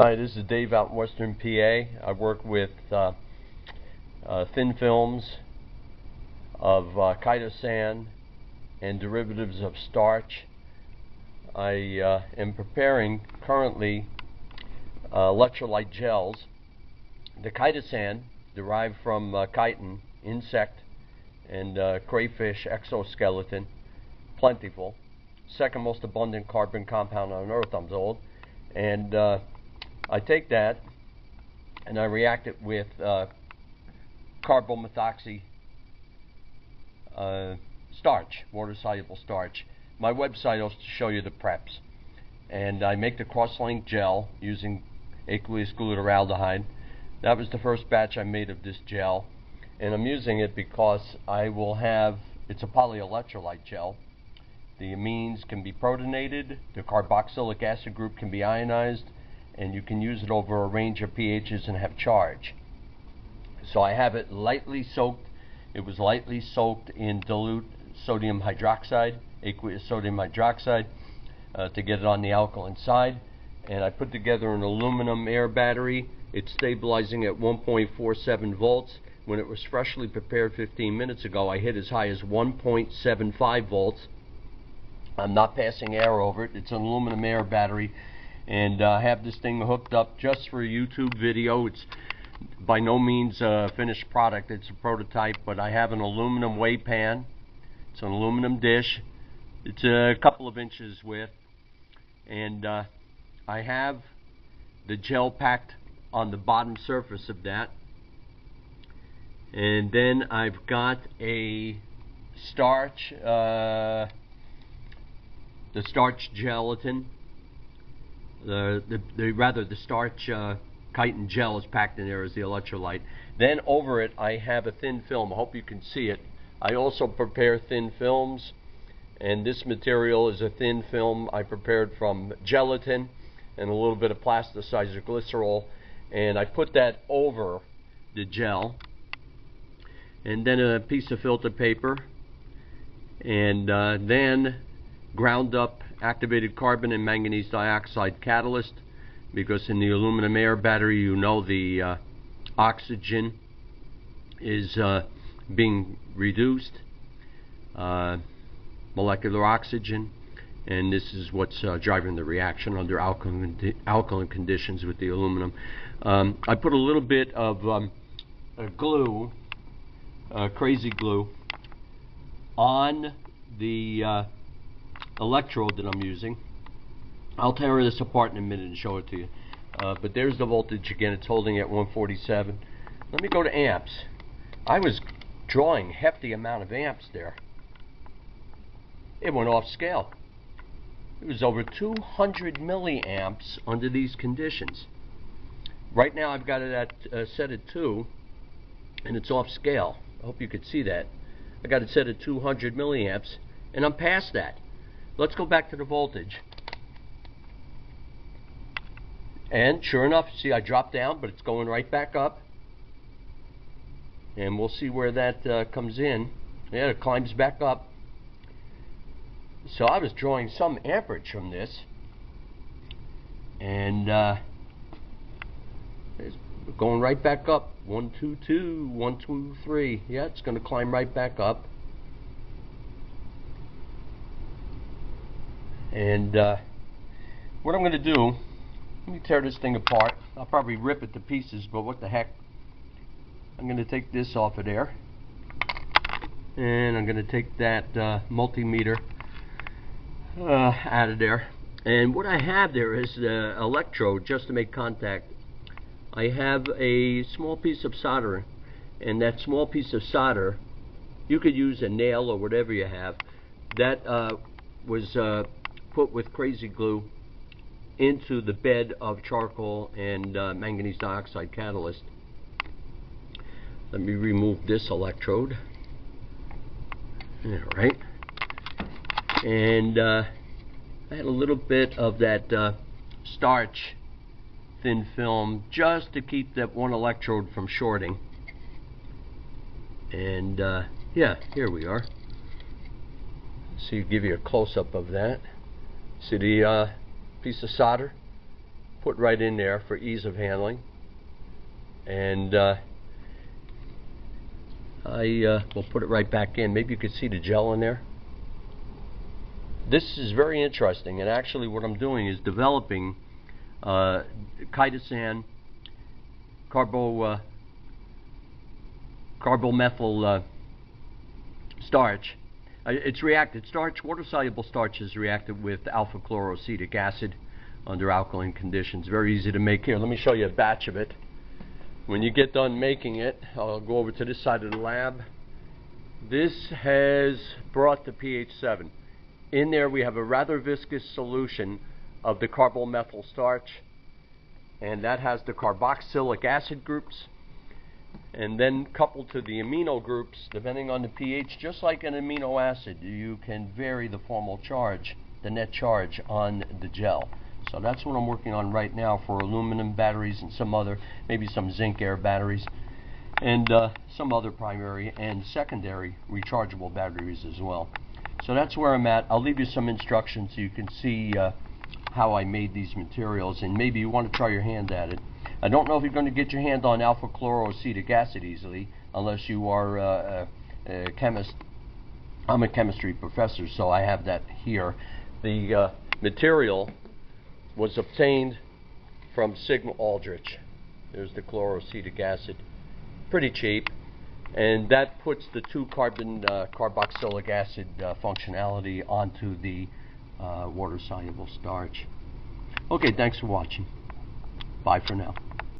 Hi, this is Dave out in Western PA. I work with thin films of chitosan and derivatives of starch. I am preparing currently electrolyte gels. The chitosan, derived from chitin, insect, and crayfish exoskeleton, plentiful. Second most abundant carbon compound on Earth, I'm told. And I take that and I react it with carboxymethyl starch, water-soluble starch. My website will show you the preps. And I make the cross-linked gel using aqueous glutaraldehyde. That was the first batch I made of this gel. And I'm using it because I will have, it's a polyelectrolyte gel. The amines can be protonated, the carboxylic acid group can be ionized, and you can use it over a range of pHs and have charge. So I have it lightly soaked. It was lightly soaked in dilute sodium hydroxide, aqueous sodium hydroxide, to get it on the alkaline side. And I put together an aluminum air battery. It's stabilizing at 1.47 volts. When it was freshly prepared 15 minutes ago, I hit as high as 1.75 volts. I'm not passing air over it. It's an aluminum air battery. And I have this thing hooked up just for a YouTube video. It's by no means a finished product. It's a prototype, but I have an aluminum whey pan. It's an aluminum dish. It's a couple of inches width. And I have the gel packed on the bottom surface of that. And then I've got a starch, the starch gelatin. The starch chitin gel is packed in there as the electrolyte. Then over it I have a thin film. I hope you can see it. I also prepare thin films, and this material is a thin film I prepared from gelatin and a little bit of plasticizer glycerol, and I put that over the gel, and then a piece of filter paper, and then ground up activated carbon and manganese dioxide catalyst, because in the aluminum air battery, you know, the oxygen is being reduced, molecular oxygen, and this is what's driving the reaction under alkaline conditions with the aluminum. I put a little bit of glue, crazy glue, on the electrode that I'm using. I'll tear this apart in a minute and show it to you. But there's the voltage again. It's holding at 147. Let me go to amps. I was drawing hefty amount of amps there. It went off scale. It was over 200 milliamps under these conditions. Right now I've got it at set at 2, and it's off scale. I hope you could see that. I got it set at 200 milliamps, and I'm past that. Let's go back to the voltage. And sure enough, see, I dropped down, but it's going right back up. And we'll see where that comes in. Yeah, it climbs back up. So I was drawing some amperage from this. And it's going right back up. 122, 123. Yeah, it's going to climb right back up. And what I'm going to do, let me tear this thing apart. I'll probably rip it to pieces, but what the heck. I'm going to take this off of there. And I'm going to take that multimeter out of there. And what I have there is the electrode just to make contact. I have a small piece of solder, and that small piece of solder, you could use a nail or whatever you have. That was put with crazy glue into the bed of charcoal and manganese dioxide catalyst. Let me remove this electrode. Alright. And I had a little bit of that starch thin film just to keep that one electrode from shorting. And yeah, here we are. See, give you a close-up of that. See the piece of solder? put right in there for ease of handling. And I will put it right back in. Maybe you could see the gel in there. This is very interesting, and actually what I'm doing is developing Chitosan-Carboxymethyl starch. It's reacted. Starch, water-soluble starch is reacted with alpha-chloroacetic acid under alkaline conditions. Very easy to make. Here, let me show you a batch of it. When you get done making it, I'll go over to this side of the lab. This has brought the pH 7. In there we have a rather viscous solution of the carbomethyl starch, and that has the carboxylic acid groups, and then coupled to the amino groups, depending on the pH, just like an amino acid, you can vary the formal charge, the net charge on the gel. So that's what I'm working on right now for aluminum batteries and some other, maybe some zinc air batteries, and some other primary and secondary rechargeable batteries as well. So that's where I'm at. I'll leave you some instructions so you can see how I made these materials, and maybe you want to try your hand at it. I don't know if you're going to get your hand on alpha-chloroacetic acid easily, unless you are a chemist. I'm a chemistry professor, so I have that here. The material was obtained from Sigma Aldrich. There's the chloroacetic acid. Pretty cheap. And that puts the 2-carbon carboxylic acid functionality onto the water-soluble starch. Okay, thanks for watching. Bye for now.